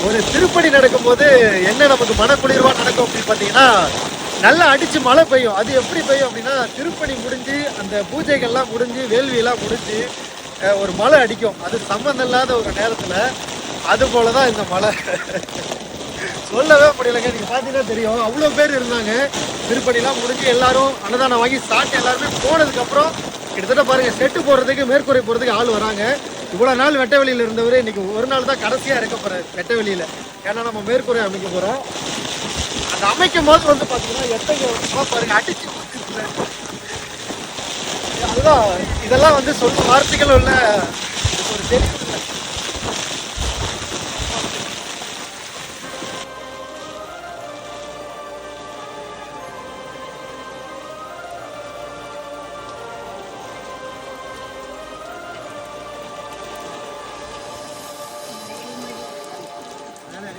ஒரு திருப்பணி நடக்கும்போது என்ன நமக்கு மனக்குளிர்வா நடக்கும் அப்படின்னு பார்த்தீங்கன்னா, நல்லா அடிச்சு மழை பெய்யும். அது எப்படி பெய்யும் அப்படின்னா, திருப்பணி முடிஞ்சு அந்த பூஜைகள்லாம் முடிஞ்சு, வேள்வியெல்லாம் முடிஞ்சு ஒரு மழை அடிக்கும். அது சம்மந்தம் இல்லாத ஒரு நேரத்துல. அது போல தான் இந்த மழை. சொல்லவே முடியலங்க. நீங்க பார்த்தீங்கன்னா தெரியும். அவ்வளோ பேர் இருந்தாங்க. திருப்பணிலாம் முடிஞ்சு எல்லாரும் அன்னதானம் வாங்கி சாப்பிட்டு எல்லாருமே போனதுக்கப்புறம் கிட்டத்தட்ட பாருங்க செட்டு போடுறதுக்கு மேற்கூரை போடுறதுக்கு ஆள் வராங்க. இவ்வளோ நாள் வெட்ட வெளியில் இருந்தவர் இன்னைக்கு ஒரு நாள் தான் கடைசியாக இருக்க போறாரு வெட்ட வெளியில். ஏன்னா நம்ம மேற்கூரை அமைக்க போகிறோம். அந்த அமைக்கும் போது வந்து பார்த்தீங்கன்னா எத்தனை பாருங்க அடிச்சு ஊத்துது. அதுதான் இதெல்லாம் வந்து சொல்ல வார்த்தைகள் உள்ள ஒரு தெளிவு இல்லை. மேலே